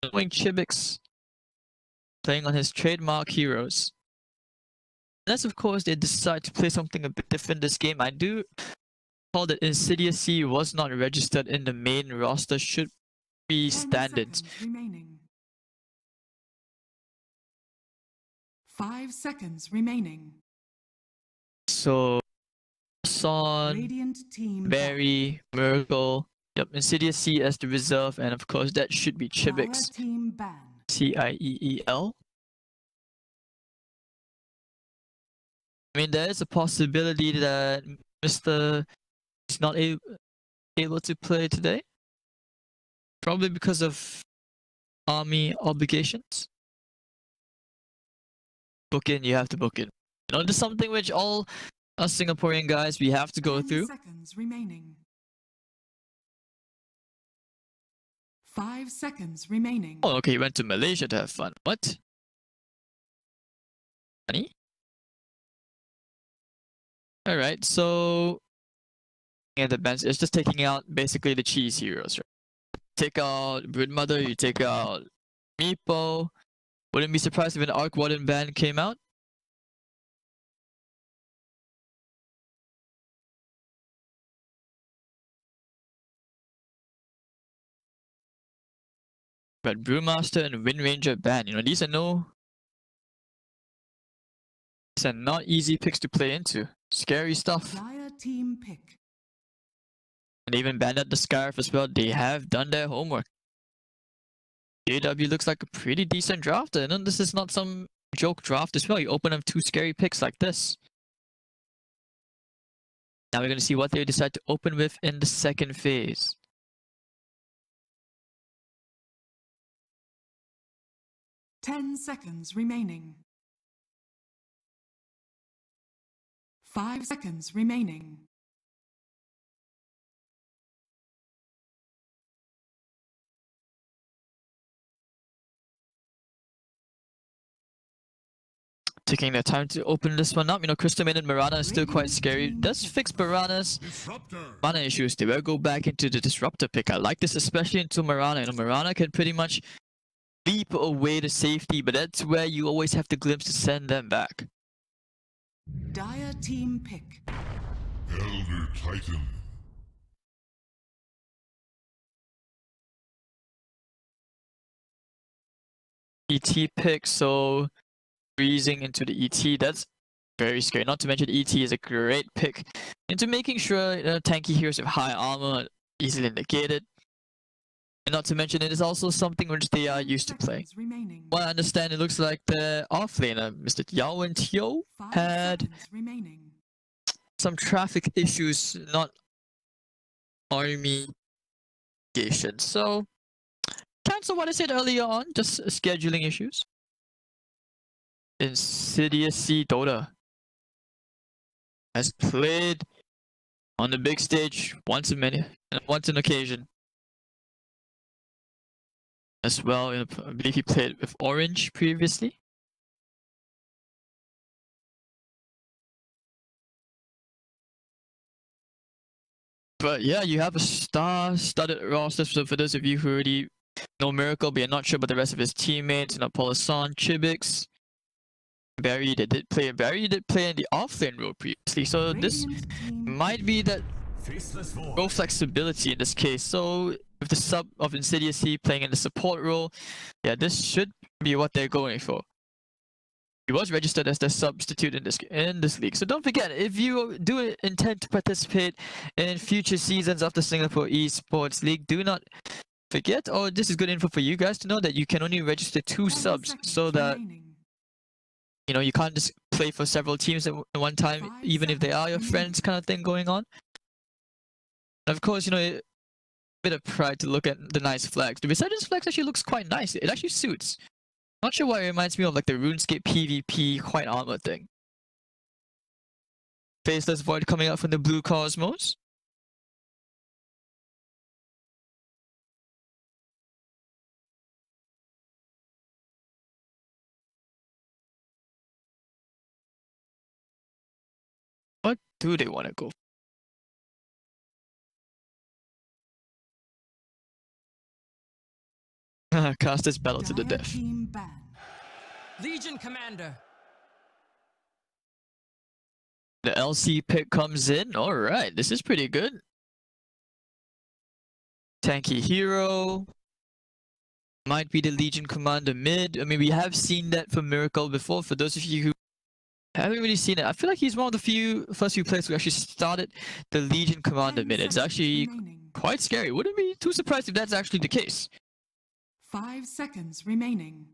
Knowing Chibix playing on his trademark heroes. Unless, of course, they decide to play something a bit different this game. I do recall that Insidious C was not registered in the main roster. Should be standards. 10 seconds remaining. 5 seconds remaining. So, Son, Radiant team Barry, Miracle, yep, Insidious C as the reserve, and of course that should be Chibix. Team ban. Cieel. I mean, there is a possibility that Mr. is not able to play today. Probably because of army obligations. Book in, you have to book in. You know, this is something which all us Singaporean guys, we have to go 10 through. seconds remaining. 5 seconds remaining. Oh, okay, you went to Malaysia to have fun. What? Funny? Alright, so... yeah, the bench is just taking out basically the cheese heroes, right? Take out Broodmother, you take out Meepo. Wouldn't be surprised if an Arc Warden ban came out. But Brewmaster and Wind Ranger ban, you know, these are not easy picks to play into. Scary stuff. Dire team pick. And they even banned out the Scarf as well. They have done their homework. JW looks like a pretty decent drafter. And this is not some joke draft as well. You open up 2 scary picks like this. Now we're going to see what they decide to open with in the second phase. Ten seconds remaining. 5 seconds remaining. Taking their time to open this one up. You know, Crystal Maiden Mirana is still quite scary. Does fix Mirana's mana issues. They will go back into the Disruptor pick. I like this, especially into Mirana. You know, Mirana can pretty much leap away to safety, but that's where you always have the glimpse to send them back. Dire team pick. Elder Titan. ET pick, so freezing into the ET, that's very scary. Not to mention ET is a great pick into making sure tanky heroes with high armor easily negated. And not to mention it is also something which they are used to playing. Well, I understand it looks like the offlaner, Mr. Yao and Tio, had some traffic issues, not army obligations. So, cancel what I said earlier on, just scheduling issues. Insidious C Dota has played on the big stage once an occasion. As well, I believe he played with Orange previously. But yeah, you have a star-studded roster. So for those of you who already know Miracle, but you're not sure about the rest of his teammates, Polisan, Chibix, Barry did play in the offlane role previously. So this might be that role flexibility in this case. So with the sub of Insidious C playing in the support role, yeah, this should be what they're going for. He was registered as the substitute in this league. So don't forget, if you do intend to participate in future seasons of the Singapore Esports League, do not forget, or this is good info for you guys to know, that you can only register 2 subs, so that you know you can't just play for several teams at one time, even if they are your friends, kind of thing going on. And of course, you know, a bit of pride to look at the nice flags. The Resurgence flags actually looks quite nice. It actually suits. Not sure why it reminds me of like the RuneScape PvP white armor thing. Faceless Void coming out from the Blue Cosmos. What do they want to go for? Cast this battle to the Dire death. team ban. Legion Commander. The LC pick comes in. Alright, this is pretty good. Tanky hero. Might be the Legion Commander mid. I mean, we have seen that for Miracle before. For those of you who haven't really seen it, I feel like he's one of the first few players who actually started the Legion Commander 10 mid. It's seconds actually remaining. quite scary. Wouldn't be too surprised if that's actually the case. 5 seconds remaining.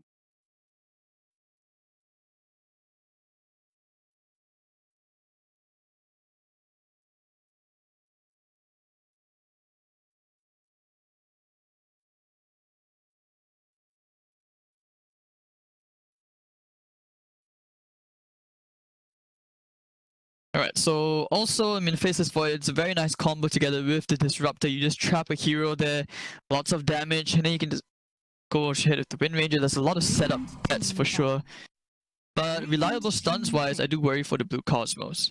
Alright, so also, I mean, Faceless Void, it's a very nice combo together with the Disruptor. You just trap a hero there, lots of damage, and then you can just go ahead with the Wind Ranger. There's a lot of setup bets for sure. But reliable stuns wise, I do worry for the Blue Cosmos.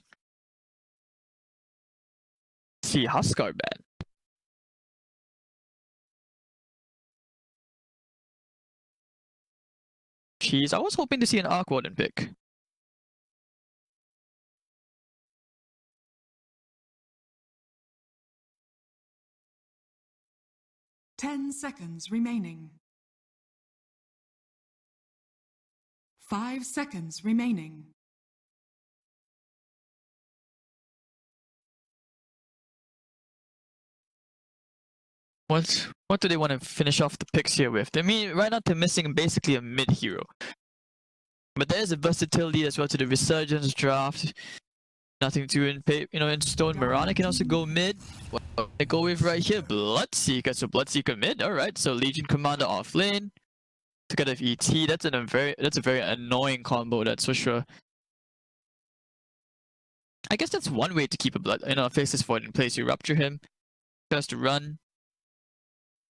See, Huskar ban. Jeez, I was hoping to see an Arc Warden pick. 10 seconds remaining. 5 seconds remaining. What do they want to finish off the picks here with? I mean, right now they're missing basically a mid hero. But there's a versatility as well to the Resurgence draft. Nothing to in stone. Mirana can also go mid. What they go with right here? Bloodseeker. So Bloodseeker mid. Alright, so Legion Commander off lane. Together with ET. That's a very annoying combo, that's for sure. I guess that's one way to keep a Faceless Void in place. You rupture him. He has to run.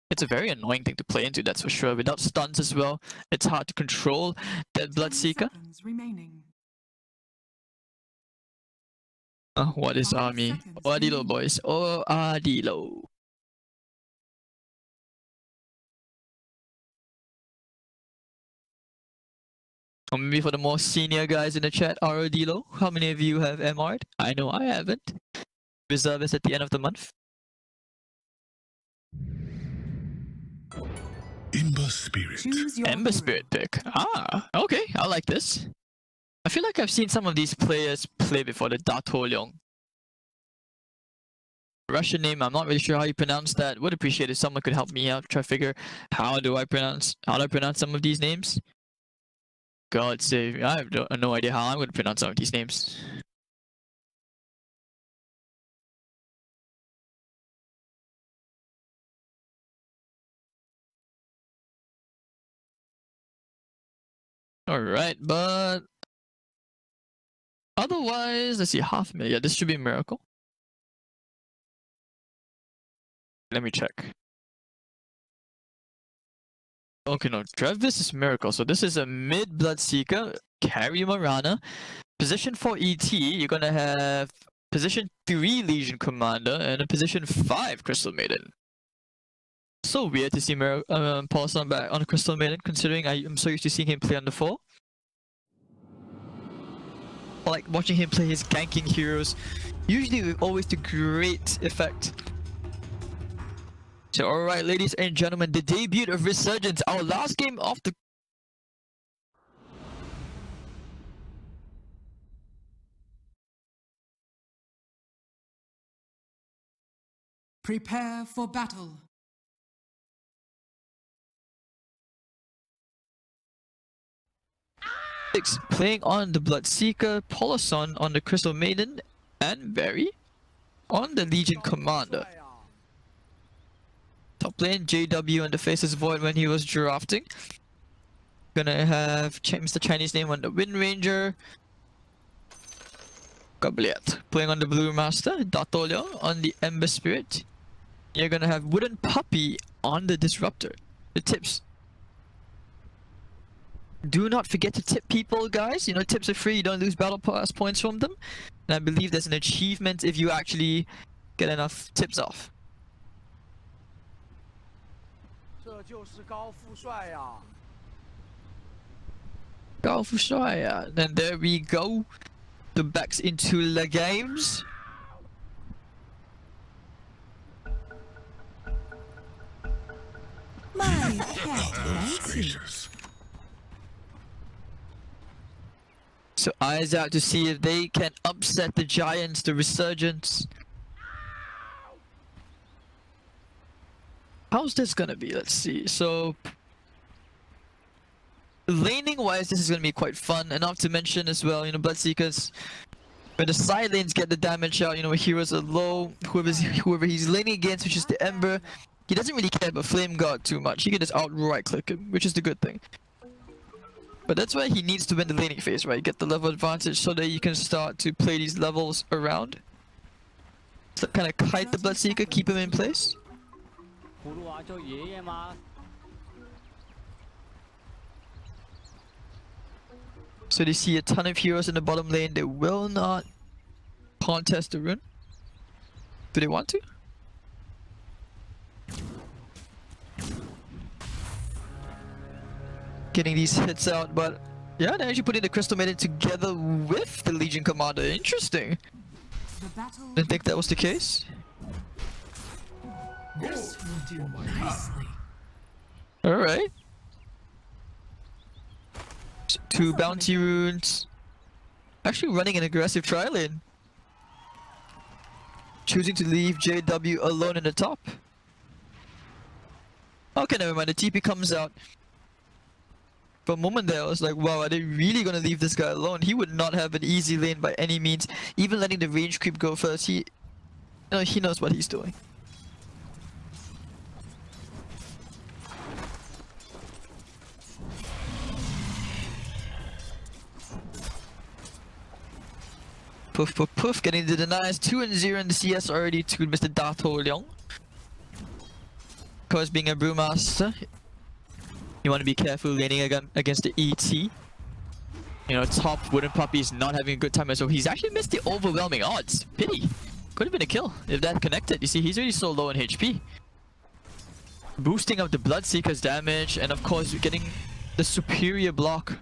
It's a very annoying thing to play into, that's for sure. Without stuns as well, it's hard to control that Bloodseeker. What is army? Adilo, boys. Oh, Adilo. Or maybe for the more senior guys in the chat, Adilo. How many of you have MR'd? I know I haven't. Reserve is at the end of the month. Ember Spirit. Ember Spirit pick. Ah, okay. I like this. I feel like I've seen some of these players play before, the Datoliong. Russian name, I'm not really sure how you pronounce that. Would appreciate if someone could help me out, try to figure how do I pronounce some of these names. God save me, I have no idea how I'm going to pronounce some of these names. Alright, but otherwise, let's see, 500,000. Yeah, this should be a miracle. Let me check. Okay, no, Drevis is miracle. So this is a mid Bloodseeker, carry Marana. Position 4 ET, you're gonna have position 3 Legion Commander and a position 5 Crystal Maiden. So weird to see Paulson back on a Crystal Maiden, considering I'm so used to seeing him play on the 4. Like watching him play his ganking heroes, usually always to great effect. So alright, ladies and gentlemen, the debut of Resurgence, our last game of the... Prepare for battle. Playing on the Bloodseeker, Poloson on the Crystal Maiden, and Very on the Legion Commander. Top lane, JW on the Faceless Void when he was drafting. Gonna have Mr. Chinese name on the Wind Ranger. Gabliet playing on the Blue Master, Datolyo on the Ember Spirit. You're gonna have Wooden Puppy on the Disruptor. The tips. Do not forget to tip people, guys. You know, tips are free. You don't lose battle pass points from them. And I believe there's an achievement if you actually get enough tips off. 就是高富帅呀！ Go for sure. Then there we go. The backs into the games. My pet Nancy. So eyes out to see if they can upset the Giants, the Resurgence. How's this gonna be? Let's see. So laning wise, this is gonna be quite fun, and not to mention as well, you know, Bloodseekers. When the side lanes get the damage out, you know, heroes are low. Whoever he's laning against, which is the Ember, he doesn't really care about Flame God too much. He can just outright click him, which is the good thing. But that's why he needs to win the laning phase, right? Get the level advantage so that you can start to play these levels around. So kind of kite the Bloodseeker, keep him in place. So they see a ton of heroes in the bottom lane. They will not contest the rune. Do they want to? Getting these hits out, but yeah, they're actually putting the Crystal Maiden together with the Legion Commander. Interesting. Didn't think that was the case. This will do nicely. Alright. 2 bounty runes. Actually running an aggressive tri lane. Choosing to leave JW alone in the top. Okay, never mind. The TP comes out. For a moment there, I was like, wow, are they really gonna leave this guy alone? He would not have an easy lane by any means. Even letting the range creep go first, he knows what he's doing. Poof, poof, poof, getting the denies. 2-0 in the CS already to Mr. Dato Leong. Of course, being a brewmaster, you want to be careful laning against the ET. You know, top Wooden Puppy is not having a good time, so he's actually missed the overwhelming odds. Pity. Could have been a kill if that connected. You see, he's already so low in HP. Boosting up the Bloodseeker's damage, and of course, getting the superior block.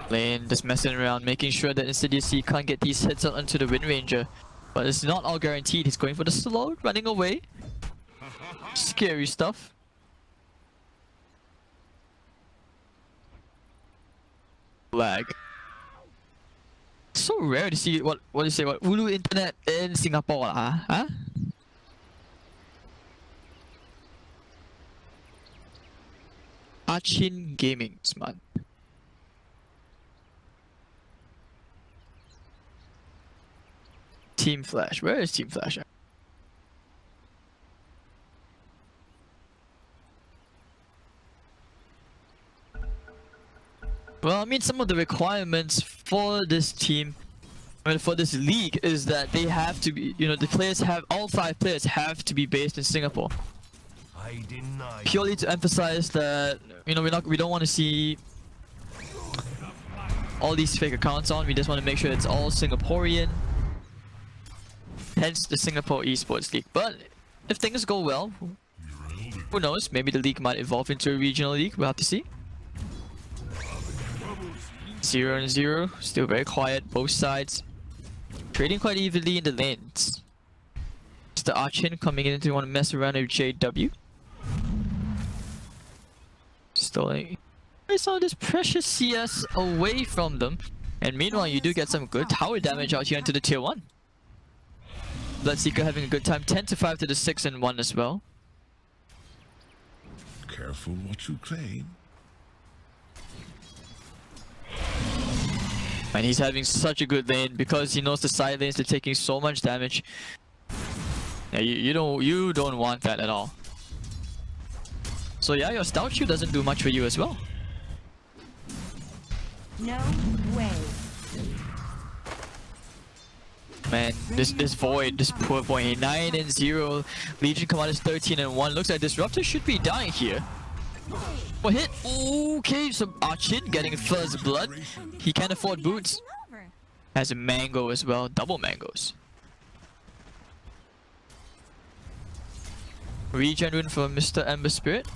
Lane just messing around, making sure that Insidious can't get these hits out onto the Wind Ranger. But it's not all guaranteed. He's going for the slow, running away. Scary stuff. Lag. So rare to see what do you say? What Ulu internet in Singapore, huh? Achin Gaming, man. Team Flash. Where is Team Flash at? Well, I mean, some of the requirements for this team, for this league, is that they have to be, you know, the players have, all 5 players have to be based in Singapore. Purely to emphasize that, you know, we don't want to see all these fake accounts on. We just want to make sure it's all Singaporean. Hence the Singapore Esports League. But if things go well, who knows? Maybe the league might evolve into a regional league. We'll have to see. 0-0, still very quiet, both sides. Trading quite evenly in the lanes. It's the Archin coming in to want to mess around with JW. Stealing. I saw this precious CS away from them. And meanwhile, you do get some good tower damage out here into the tier 1. Bloodseeker having a good time. 10-5 to the 6-1 as well. Careful what you claim. And he's having such a good lane because he knows the side lanes are taking so much damage. Yeah, you don't want that at all. So yeah, your Stout Shoe doesn't do much for you as well. No way. Man, this Void, this poor Void, 9-0. Legion Commander is 13-1. Looks like Disruptor should be dying here. What hit? Okay, so Archin getting first blood. He can't afford boots. Has a mango as well, double mangoes. Regen rune for Mr. Ember Spirit.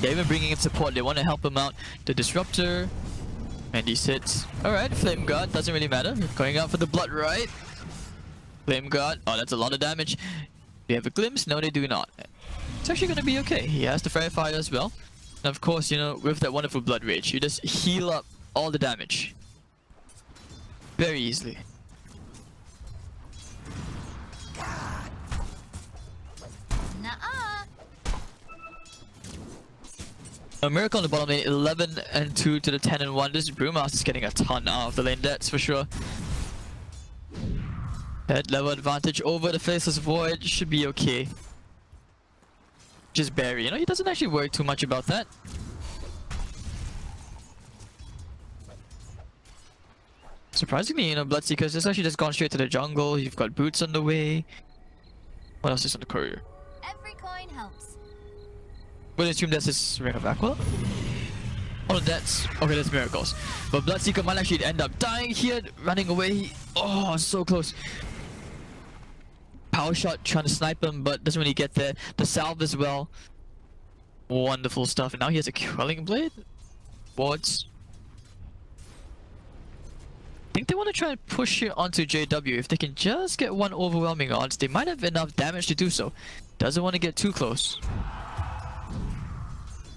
They're even bringing in support. They want to help him out. The Disruptor. And these hits. Alright, Flame Guard. Doesn't really matter. Going out for the Blood Right. Flame Guard. Oh, that's a lot of damage. Do they have a glimpse? No, they do not. It's actually going to be okay. He has the Fairy Fire as well. And of course, you know, with that wonderful Blood Rage, you just heal up all the damage. Very easily. A Miracle on the bottom lane, 11 and 2 to the 10 and 1. This Brewmaster's getting a ton out of the lane, that's for sure. Head level advantage over the Faceless Void should be okay. Just Barry, you know, he doesn't actually worry too much about that. Surprisingly, you know, Bloodseekers has actually just gone straight to the jungle. You've got Boots on the way. What else is on the courier? Every coin helps. We'll assume that's his Ring of Aqua. Oh, that's... Okay, that's Miracles. But Bloodseeker might actually end up dying here, running away. Oh, so close. Power Shot trying to snipe him, but doesn't really get there. The Salve as well. Wonderful stuff. And now he has a Quelling Blade. Wards. I think they want to try and push it onto JW. If they can just get one overwhelming odds, they might have enough damage to do so. Doesn't want to get too close.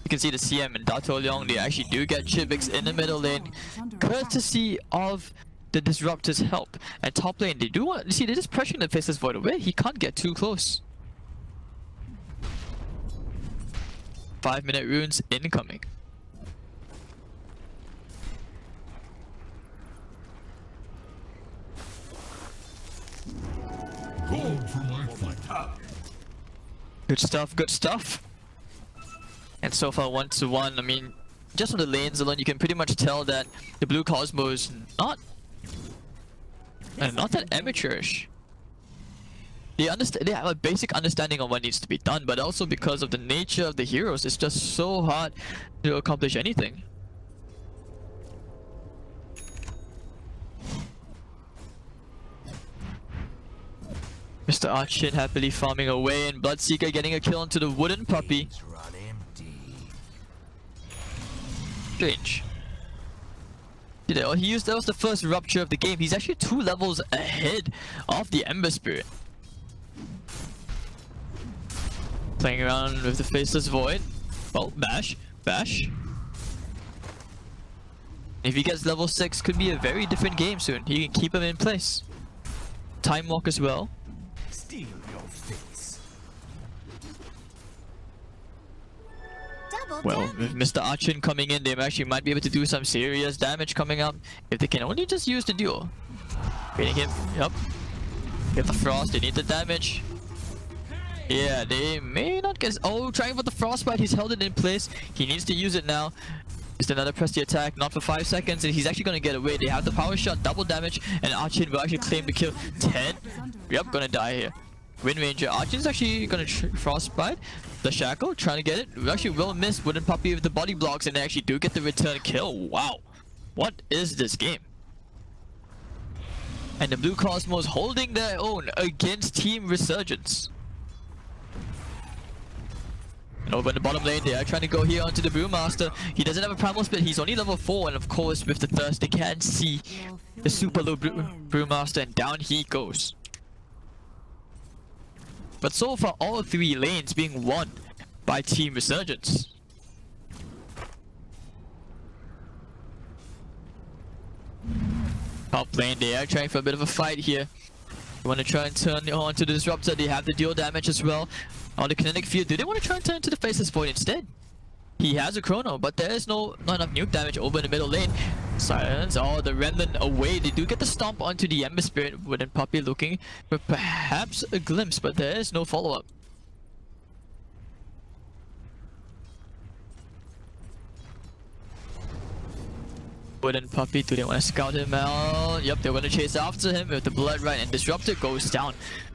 You can see the CM and Dato Leong, they actually do get Chibix in the middle lane, courtesy of the Disruptor's help. And top lane, they do want, you see, they're just pressuring the Faceless Void away. He can't get too close. 5-minute runes incoming. Good stuff, good stuff. And so far 1-1, I mean, just on the lanes alone, you can pretty much tell that the Blue Cosmo is not that amateurish. They have a basic understanding of what needs to be done, but also because of the nature of the heroes, it's just so hard to accomplish anything. Mr. Archin happily farming away, and Bloodseeker getting a kill onto the Wooden Puppy. Strange. That was the first rupture of the game. He's actually 2 levels ahead of the Ember Spirit. Playing around with the Faceless Void. Oh, bash. If he gets level 6, could be a very different game soon. He can keep him in place. Time Walk as well. Steal your face. Double Well, damage. with Mr. Archin coming in, they actually might be able to do some serious damage coming up if they can only just use the duo. Getting him, yep. Get the frost, they need the damage. Yeah, they may not get... Oh, trying for the frostbite, he's held it in place. He needs to use it now. Just another press the attack, not for 5 seconds, and he's actually going to get away. They have the power shot, double damage, and Archin will actually claim the kill. 10. Yep, gonna die here. Wind Ranger. Archin's actually gonna frostbite. The Shackle, trying to get it. We actually will miss Wooden Puppy with the body blocks, and they actually do get the return kill. Wow. What is this game? And the Blue Cosmos holding their own against Team Resurgence. And over in the bottom lane, they are trying to go here onto the Brewmaster. He doesn't have a Primal Split, he's only level 4, and of course with the Thirst, they can see the super low Brewmaster, and down he goes. But so far, all 3 lanes being won by Team Resurgence. Top lane, they are trying for a bit of a fight here. They want to try and turn on to the Disruptor. They have the deal damage as well. On the Kinetic Field, do they want to try and turn to the Faceless Void instead? He has a Chrono, but there is not enough nuke damage over in the middle lane. Silence, oh, the Remnant away. They do get the stomp onto the Ember Spirit. Wooden Puppy looking for perhaps a glimpse, but there is no follow-up. Wooden Puppy, do they want to scout him out? Yep, they're going to chase after him with the Blood Right, and Disruptor goes down.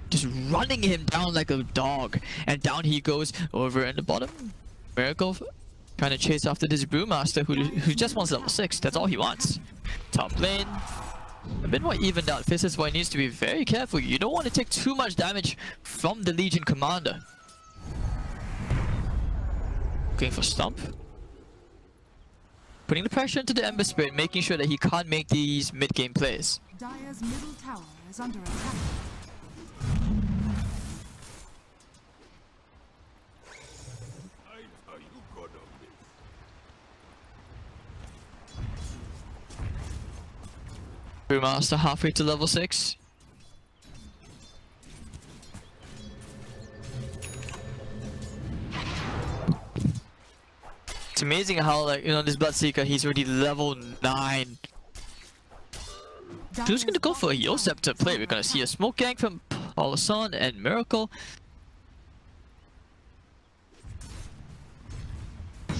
Just running him down like a dog. And down he goes over in the bottom. Miracle trying to chase after this Brewmaster who just wants level 6. That's all he wants. Top lane. a bit more evened out. This is why it needs to be very careful. You don't want to take too much damage from the Legion Commander. Going for Stomp. Putting the pressure into the Ember Spirit, making sure that he can't make these mid-game plays. Dire's middle tower is under attack. Brewmaster halfway to level 6. It's amazing how, like, you know, this Bloodseeker, he's already level 9. Who's gonna go for a Heal Scepter play? We're gonna see a smoke gang from Polasan and Miracle.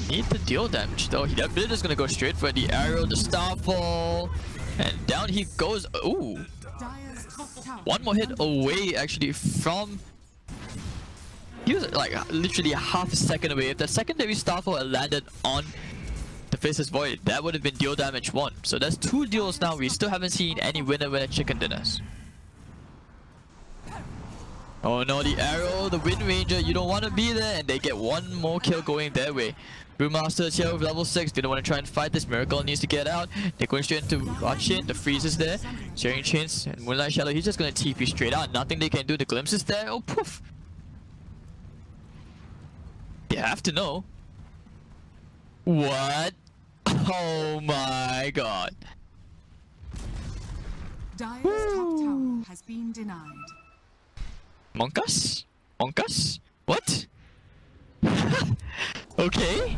Need to deal damage though. That build is gonna go straight for the arrow, the Starfall, and down he goes. Ooh, one more hit away actually from. He was like literally half a second away. If that secondary Starfall had landed on the Faceless Void, that would have been deal damage 1. So that's 2 deals now. We still haven't seen any winner chicken dinners. Oh no, the arrow, the Wind Ranger, you don't want to be there, and they get one more kill going their way. Brewmaster is here with level 6, they don't want to try and fight this. Miracle needs to get out. They're going straight into Chain, the freeze is there. Sharing Chains and Moonlight Shadow, he's just going to TP straight out. Nothing they can do, the glimpse is there. Oh poof. You have to know. What? Oh my god. Dire's top tower has been denied. Monkas? Monkas? What? Okay.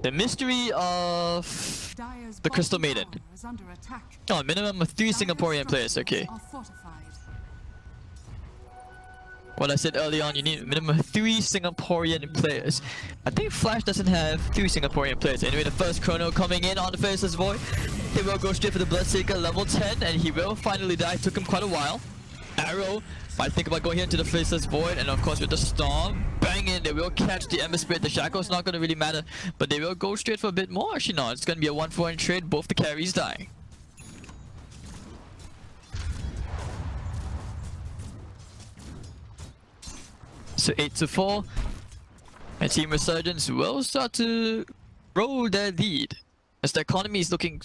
The mystery of the Crystal Maiden. Oh, minimum of 3 Singaporean players. Okay. What I said early on, you need a minimum of 3 Singaporean players. I think Flash doesn't have 3 Singaporean players. Anyway, the first Chrono coming in on the Faceless Void. He will go straight for the Bloodseeker level 10, and he will finally die. It took him quite a while. Arrow might think about going here into the Faceless Void, and of course with the Storm, bang in, they will catch the Ember Spirit. The Shackle's not going to really matter, but they will go straight for a bit more. Actually, no, it's going to be a 1-4 trade. Both the carries dying. So 8-4, and Team Resurgence will start to roll their lead as the economy is looking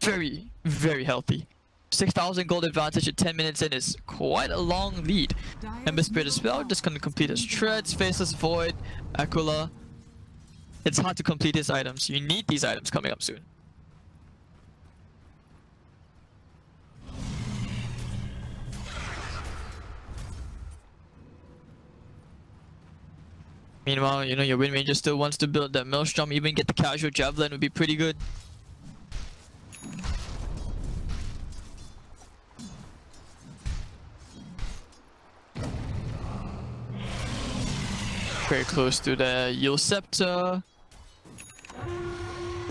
very, very healthy. 6,000 gold advantage at 10 minutes in is quite a long lead. Ember Spirit as well, just gonna complete his Shreds, Faceless Void, Aquila. It's hard to complete his items. You need these items coming up soon. Meanwhile, you know, your Wind Ranger still wants to build that Maelstrom, even get the casual Javelin would be pretty good. Very close to the Yield Scepter.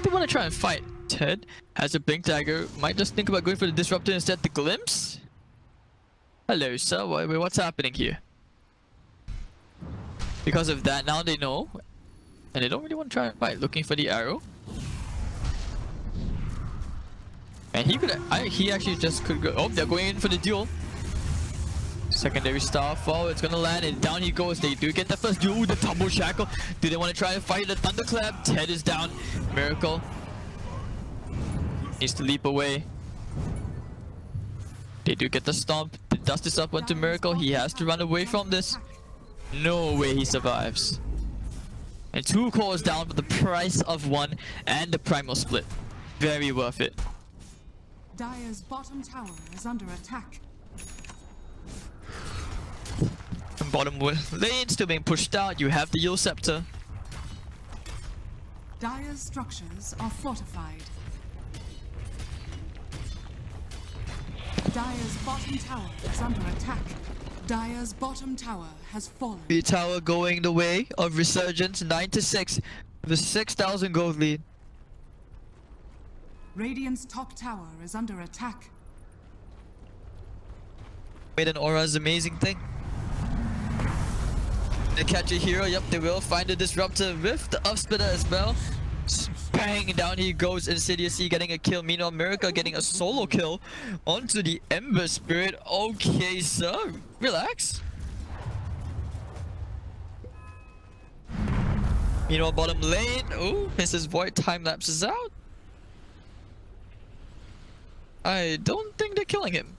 They want to try and fight. Ted has a Blink Dagger, might just think about going for the Disruptor instead. The Glimpse? Hello sir, what's happening here? Because of that, now they know, and they don't really want to try and fight. Looking for the arrow, and he could. He actually just could go. Oh, they're going in for the duel. Secondary Starfall, it's gonna land, and down he goes. They do get the first duel. The Tumble Shackle. Do they want to try and fight the Thunderclap? Ted is down. Miracle needs to leap away. They do get the Stomp. The dust is up onto Miracle. He has to run away from this. No way he survives. And 2 cores down for the price of 1 and the Primal Split. Very worth it. Dire's bottom tower is under attack. And bottom lane still being pushed out. You have the Yield Scepter. Dire's structures are fortified. Dire's bottom tower is under attack. Dire's bottom tower has fallen. The tower going the way of Resurgence, 9-6, with a 6,000 gold lead. Radiant's top tower is under attack. Made an aura's amazing thing. They catch a hero, yep, they will find a Disruptor with the Upsplitter as well. bang, down he goes insidiously, getting a kill. Meanwhile, Miracle getting a solo kill onto the Ember Spirit. Okay, sir, relax. Meanwhile, bottom lane, oh, misses Void, time lapses out. I don't think they're killing him.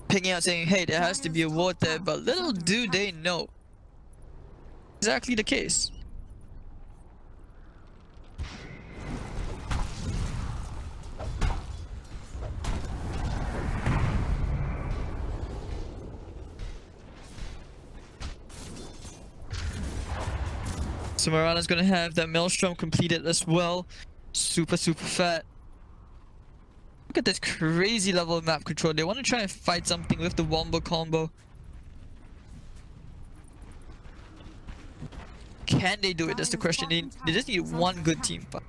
Picking out saying, hey, there has to be a ward there, but little do they know. Exactly the case. So Mirana's gonna have that Maelstrom completed as well. Super fat. Look at this crazy level of map control. They want to try and fight something with the Wombo combo. Can they do it? That's the question. They just need one good team fight.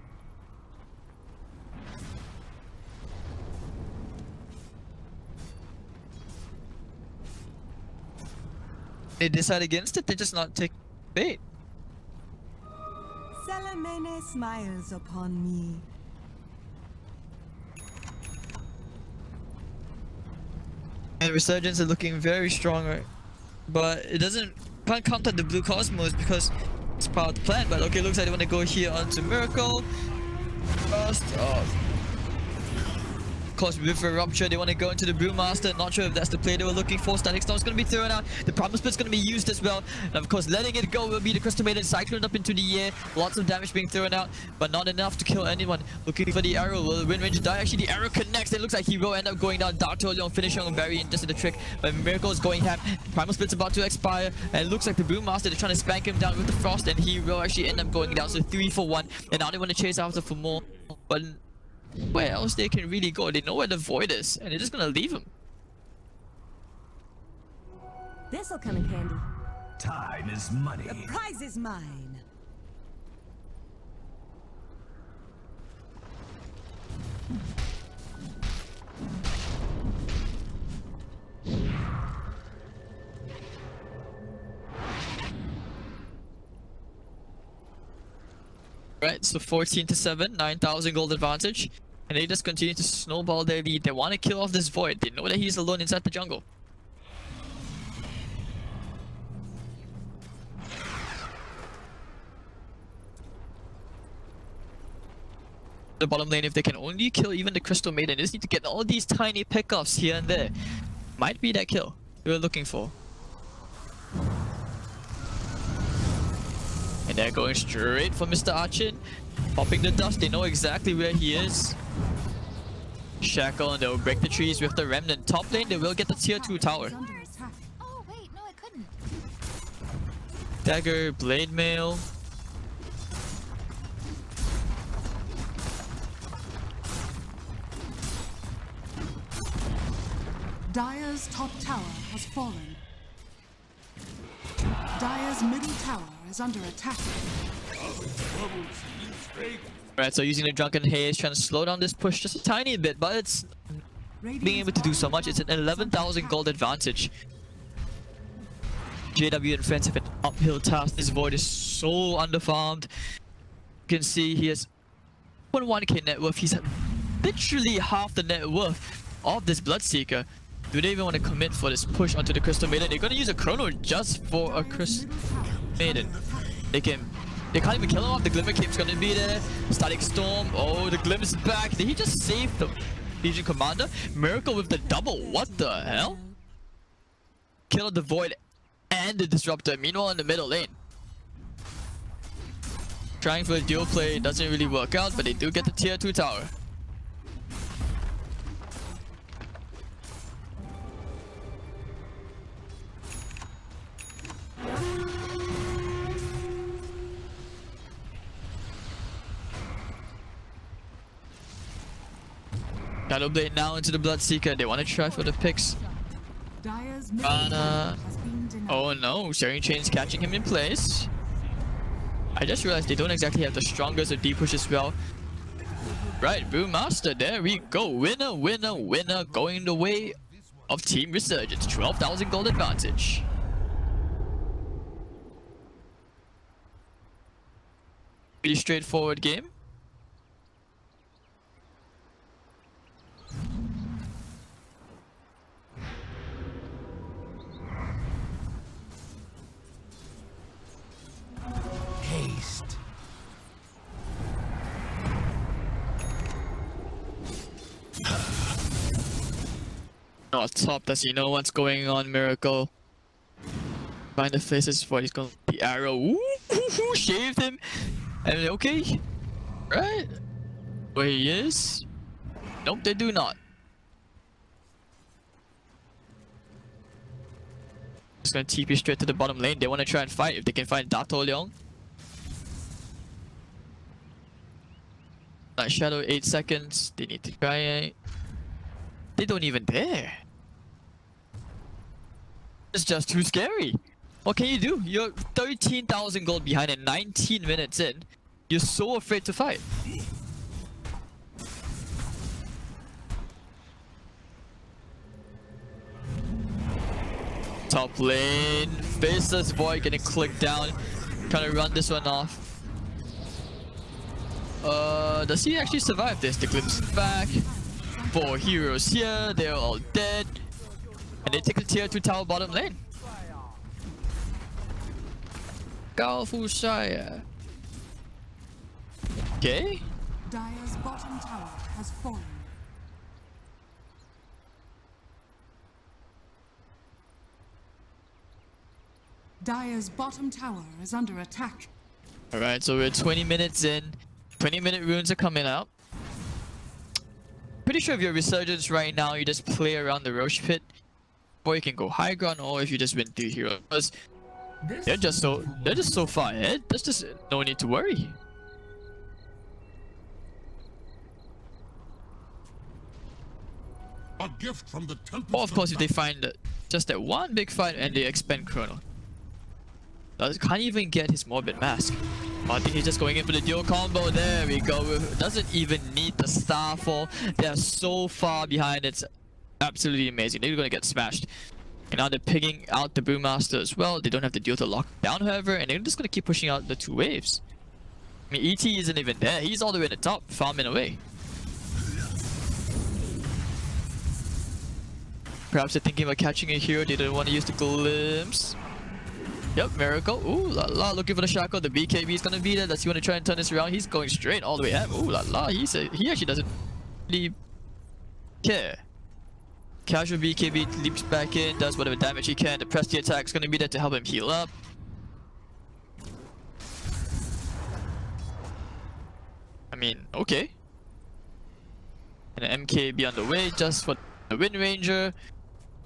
They decide against it, they just not take bait. Salamene smiles upon me. And Resurgence are looking very strong, right? But it can't count out the blue Cosmos because it's part of the plan. But okay, looks like they want to go here onto Miracle. First, of course, with a Rupture, they want to go into the Brewmaster. Not sure if that's the play they were looking for. Static Storm is going to be thrown out. The Primal Split's going to be used as well. And of course, letting it go will be the Crystal Maiden cyclone up into the air. Lots of damage being thrown out, but not enough to kill anyone. Looking for the arrow. Will Wind Ranger die? Actually, the arrow connects. It looks like he will end up going down. Dark Tolion finishing on Barry and just in the trick. But Miracle is going ham. Primal Split's about to expire. And it looks like the Brewmaster, they're trying to spank him down with the Frost. And he will actually end up going down. So 3 for 1. And now they want to chase after for more. But where else they can really go? They know where the Void is, and they're just gonna leave him. This'll come in handy. Time is money. The prize is mine. Right, so 14 to 7, 9,000 gold advantage. And they just continue to snowball their lead. They want to kill off this Void. They know that he's alone inside the jungle. The bottom lane, if they can only kill even the Crystal Maiden, they just need to get all these tiny pickups here and there. Might be that kill we were looking for. And they're going straight for Mr. Archin. Popping the dust, they know exactly where he is. Shackle, and they'll break the trees with the Remnant. Top lane, they will get the tier 2 tower. Oh wait, no I couldn't. Dagger, Blade Mail. Dire's top tower has fallen. Dire's middle tower is under attack. Right, so using the Drunken Haze, trying to slow down this push just a tiny bit, but it's being able to do so much. It's an 11,000 gold advantage. JW and friends have an uphill task. This Void is so underfarmed. You can see he has 1.1k net worth. He's literally half the net worth of this Bloodseeker. Do they even want to commit for this push onto the Crystal Maiden? They're going to use a Chrono just for a Crystal Maiden. They can't even kill him off. The Glimmer Cape's going to be there. Static Storm. Oh, the Glimmer's back. Did he just save the Legion Commander? Miracle with the double. What the hell? Kill the Void and the Disruptor. Meanwhile, in the middle lane, trying for a dual play doesn't really work out, but they do get the tier 2 tower. Shadow Blade now into the Bloodseeker. They want to try for the picks. Oh no, Sharing Chain's catching him in place. I just realized they don't exactly have the strongest of deep push as well. Right, Brewmaster, there we go. Winner, winner, winner, going the way of Team Resurgence. 12,000 gold advantage. Pretty straightforward game. Haste. Not top, does he know what's going on, Miracle? Find the faces for he's going the arrow. Ooh, shaved him. And okay. Right. Where he is. Nope, they do not. Just gonna TP straight to the bottom lane. They wanna try and fight if they can find Dato Leong. Night Shadow 8 seconds. They need to try it. They don't even dare. It's just too scary. What can you do? You're 13,000 gold behind and 19 minutes in. You're so afraid to fight. Top lane. Faceless Void getting clicked down. Trying to run this one off. Does he actually survive this? The glimpse back. 4 heroes here. They're all dead. And they take the tier 2 tower bottom lane. Gao Fushaya. Okay. Dire's bottom tower has fallen. Dire's bottom tower is under attack. Alright, so we're 20 minutes in. 20-minute runes are coming out. Pretty sure if you're Resurgence right now, you just play around the Roche pit. Or you can go high ground, or if you just win 3 heroes. They're just so far ahead. There's just no need to worry. A gift from the temple. Or of course, if they find just that one big fight and they expend Chrono. Can't even get his Morbid Mask. Oh, I think he's just going in for the dual combo. There we go. Doesn't even need the Starfall. They're so far behind. It's absolutely amazing. They're gonna get smashed. And now they're picking out the Brewmaster as well. They don't have to deal to lock down, however, and they're just gonna keep pushing out the 2 waves. I mean, ET isn't even there. He's all the way at the top, farming away. Perhaps they're thinking about catching a hero. They don't want to use the glimpse. Yep, Miracle. Ooh la la, looking for the shackle. The BKB is gonna be there. Does he want to try and turn this around? He's going straight all the way up. Ooh la la, he actually doesn't really care. Casual BKB leaps back in, does whatever damage he can. The Prestige attack is gonna be there to help him heal up. I mean, okay. And an MKB on the way just for the Wind Ranger.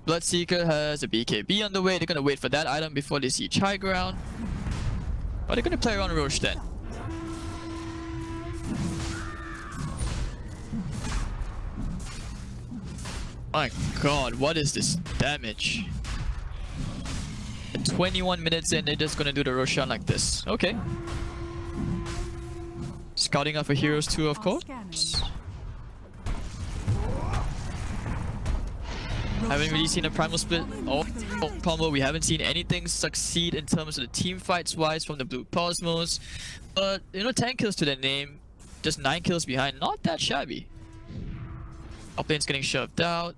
Bloodseeker has a BKB on the way. They're gonna wait for that item before they see high ground. Or they're gonna play around Roche then. My god, what is this damage? At 21 minutes in, they're just gonna do the Roshan like this. Okay. Scouting out for heroes too, of course. Haven't really seen a primal split or combo. We haven't seen anything succeed in terms of the team fights wise from the Blue Cosmos. But you know, 10 kills to their name, just 9 kills behind, not that shabby. Uplane's getting shoved out.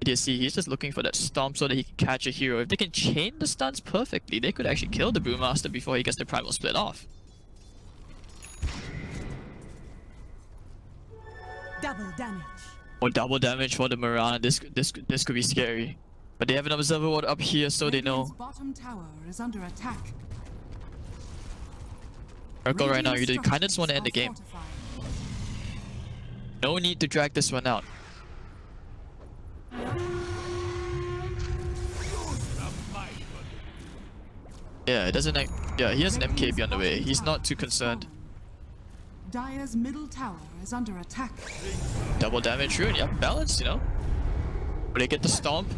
You see, he's just looking for that stomp so that he can catch a hero. If they can chain the stuns perfectly, they could actually kill the Brewmaster before he gets the primal split off. Double damage. Or double damage for the Mirana. This could be scary. But they have an observer ward up here, so they know. Bottom tower is under attack. Miracle right now, you kind of just want to end the game. No need to drag this one out. Yeah, it doesn't like. Yeah, he has an MKB on the way. He's not too concerned. Dire's middle tower is under attack. Double damage rune, yeah, balanced, you know. But they get the stomp,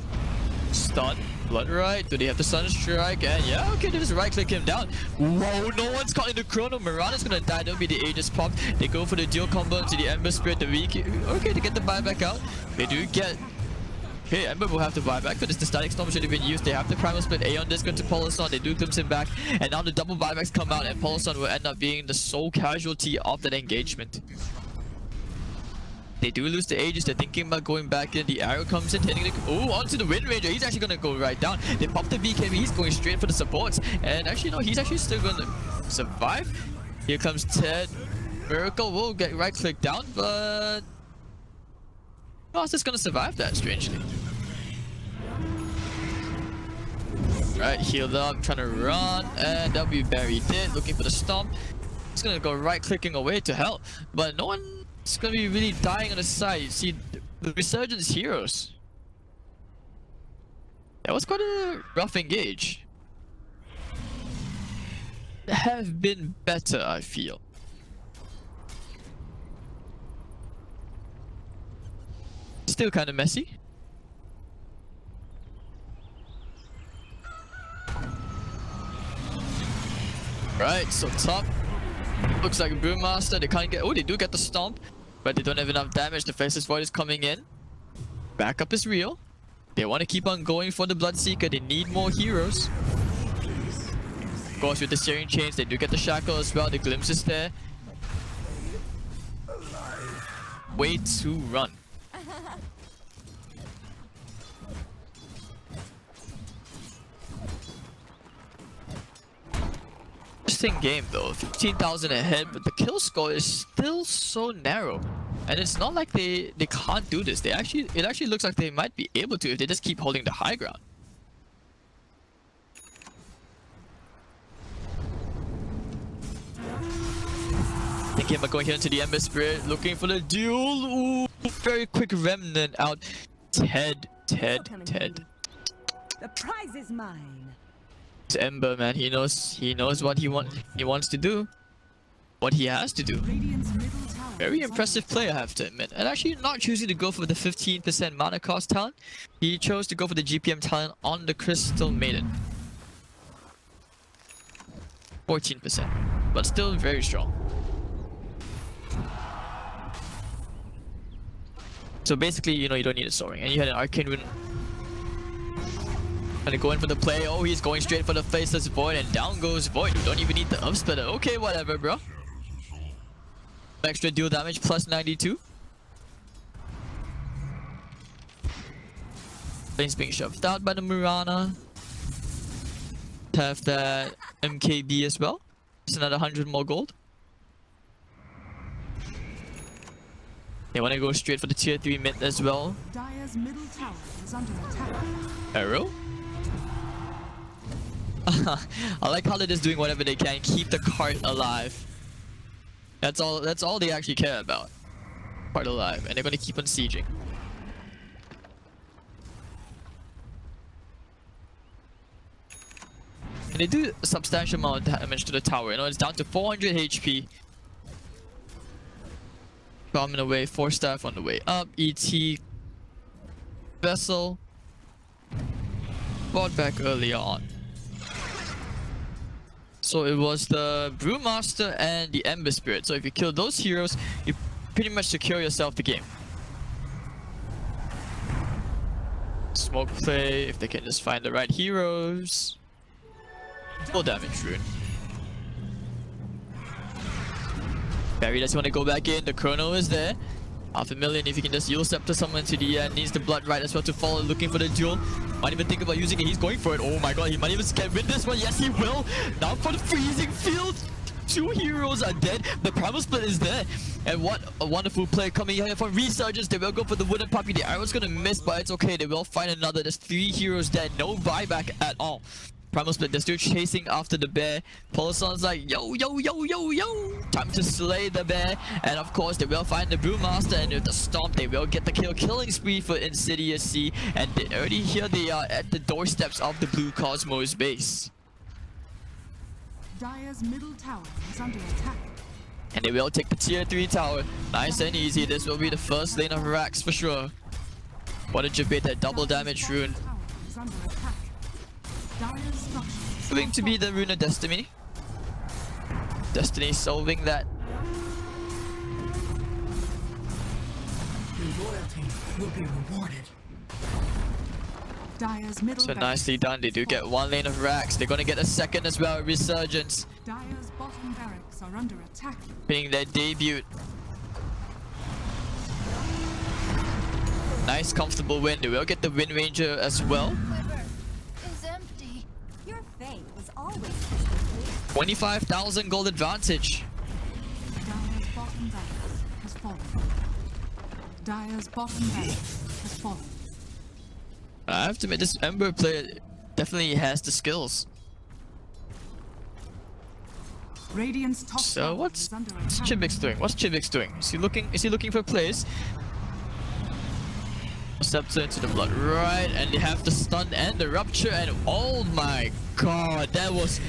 stun, Blood right. Do they have the Sun Strike? And yeah, okay, they just right click him down. Whoa, no one's caught in the chrono. Mirana's gonna die. That'll be the Aegis pop. They go for the dual combo into the Ember Spirit. The weak. Okay, to get the buyback out. They do get. Okay, Ember will have to buy back, but it's the static storm should have been used. They have the primal split. Aeon disc into Poloson. They do glimpse him back, and now the double buybacks come out, and Poloson will end up being the sole casualty of that engagement. They do lose the Aegis. They're thinking about going back in. The arrow comes in, hitting the... Oh, onto the Wind Ranger. He's actually going to go right down. They pop the BKB. He's going straight for the supports. And actually, no, he's actually still going to survive. Here comes Ted. Miracle will get right click down, but... Ross is going to survive that, strangely. Right, healed up, trying to run. And W buried it, looking for the stomp. He's going to go right clicking away to hell. But no one... It's gonna be really dying on the side. You see, the Resurgence heroes. That was quite a rough engage. Have been better, I feel. Still kind of messy. Right, so top. Looks like a Brewmaster. They can't get. Oh, they do get the stomp. But they don't have enough damage. The Faceless Void is coming in. Backup is real. They want to keep on going for the Bloodseeker. They need more heroes. Of course, with the Searing Chains, they do get the Shackle as well. The Glimpse is there. Way to run. Interesting game though. 15,000 ahead, but the kill score is still so narrow. And it's not like they can't do this. It actually looks like they might be able to if they just keep holding the high ground. Thinking about going here into the Ember Spirit, looking for the duel. Ooh, very quick remnant out. Ted. The prize is mine. It's Ember, man. He knows what he wants to do. What he has to do. Very impressive play, I have to admit. And actually not choosing to go for the 15% mana cost talent. He chose to go for the GPM talent on the Crystal Maiden. 14%. But still very strong. So basically, you know, you don't need a soaring. And you had an Arcane Wind. Gonna go in for the play. Oh, he's going straight for the Faceless Void, and down goes Void. You don't even need the up splitter. Okay, whatever, bro. Extra dual damage plus 92. Lane's being shoved out by the Mirana. Have that MKB as well. It's another 100 more gold. They want to go straight for the tier 3 mid as well. Dire's middle tower is under attack. Arrow? I like how they're just doing whatever they can, keep the cart alive. That's all they actually care about. Cart alive, and they're gonna keep on sieging. And they do a substantial amount of damage to the tower. You know, it's down to 400 HP. Coming away, 4 staff on the way up. ET Vessel bought back earlier on. So it was the Brewmaster and the Ember Spirit. So if you kill those heroes, you pretty much secure yourself the game. Smoke play, if they can just find the right heroes. Full damage rune. Barry doesn't want to go back in. The chrono is there. 500,000 if you can just Yule Scepter someone to the end. Needs the blood right as well to follow, looking for the duel. Might even think about using it. He's going for it. Oh my god, he might even get win this one. Yes, he will. Now for the freezing field. 2 heroes are dead. The primal split is there. And what a wonderful play coming here from Resurgence. They will go for the wooden puppy. The arrow's gonna miss, but it's okay. They will find another. There's 3 heroes dead. No buyback at all. Primal split, they're still chasing after the bear. Polison's like, yo. Time to slay the bear. And of course, they will find the Brewmaster. And with the stomp, they will get the kill. Killing spree for Insidious Sea. And already here they are at the doorsteps of the Blue Cosmos base. Dire's middle tower is under attack. And they will take the tier 3 tower. Nice and easy. This will be the first lane of racks for sure. What a debate, that double damage rune. Dire's structures Going to be the Rune of Destiny. Destiny solving that. Your loyalty will be rewarded. Dire's middle So barracks nicely done. They do get one lane of racks. They're gonna get a second as well. Resurgence Dire's bottom barracks are under attack. being their debut. Nice comfortable win. They will get the Wind Ranger as well. Quiver is empty. Your fate was always crystal clear. 25,000 gold advantage. Dire's bottom barracks has fallen. Dire's bottom barracks has fallen. I have to admit, this Ember player definitely has the skills. Radiant's top So tower what's is under what's attack. Chibix doing? What's Chibix doing? Is he looking for plays? Steps into the blood right, and they have the stun and the rupture, and oh my god, that was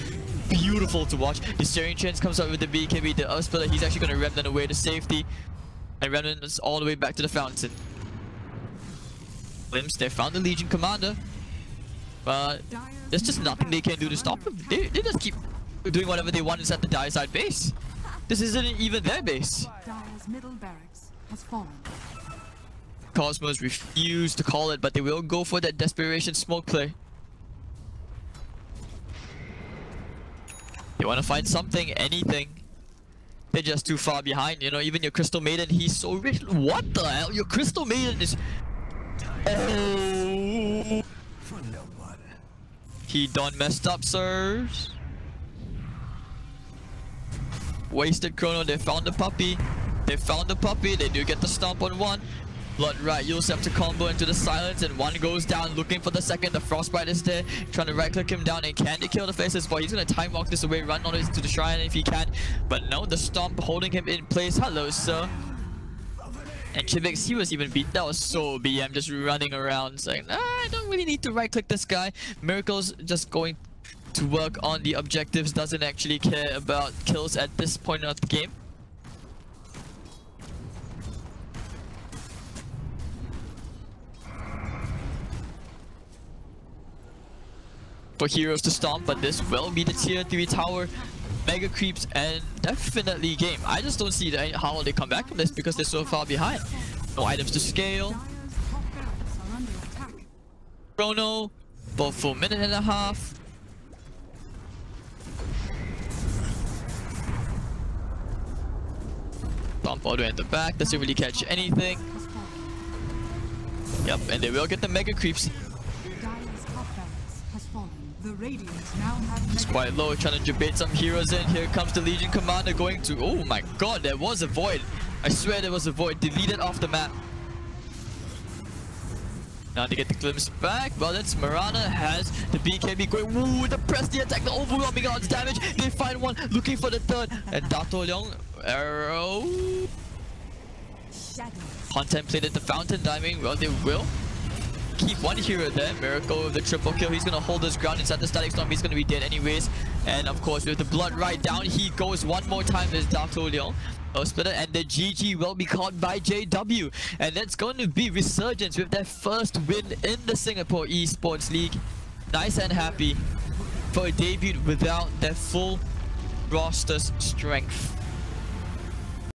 beautiful to watch. The steering chance comes out with the BKB, the other spiller, he's actually gonna remnant away to safety, and remnant is all the way back to the fountain. Glimpse, they found the Legion commander, but there's just nothing they can do to stop him. They just keep doing whatever they want inside the Dire side base. This isn't even their base. Dire's middle barracks has fallen. Cosmos refuse to call it, but they will go for that desperation smoke play. They want to find something, anything. They're just too far behind. You know, even your Crystal Maiden, he's so rich. What the hell? Your Crystal Maiden is... Oh! For no one. He done messed up, sirs. Wasted chrono. They found the puppy. They found the puppy. They do get the stomp on one. Blood right, you'll have to combo into the silence, and one goes down looking for the second. The Frostbite is there, trying to right click him down, and can they kill the faces? But he's gonna time walk this away, run on it to the shrine if he can. But no, the stomp holding him in place. Hello, sir. And Chibix, he was even beat. That was so BM, just running around saying, I don't really need to right click this guy. Miracle's just going to work on the objectives, doesn't actually care about kills at this point of the game. For heroes to stomp, but this will be the tier 3 tower. Mega creeps and definitely game. I just don't see how they come back from this because they're so far behind. No items to scale. Dire's top barracks are under attack. Chrono, both for a minute and a half. Stomp all the way at the back, doesn't really catch anything. Has fallen. Yep, and they will get the mega creeps. Dire's top barracks has fallen. The Radiant now have It's quite low, trying to debate some heroes in. Here comes the Legion commander going to... Oh my god, there was a void. I swear there was a void. Deleted off the map. Now they get the glimpse back. Well, that's Marana has the BKB going. Woo, the press, the attack, the overwhelming odds damage. They find one, looking for the third. And Dato Leong, arrow. Shadows. Contemplated the fountain diving. Well, they will keep one hero there. Miracle with the triple kill. He's gonna hold his ground inside the static storm. He's gonna be dead anyways. And of course, with the blood right down, he goes one more time. There's Dato Leong. Splitter, and the GG will be caught by JW, and that's going to be Resurgence with their first win in the Singapore Esports League. Nice and happy for a debut without their full roster's strength.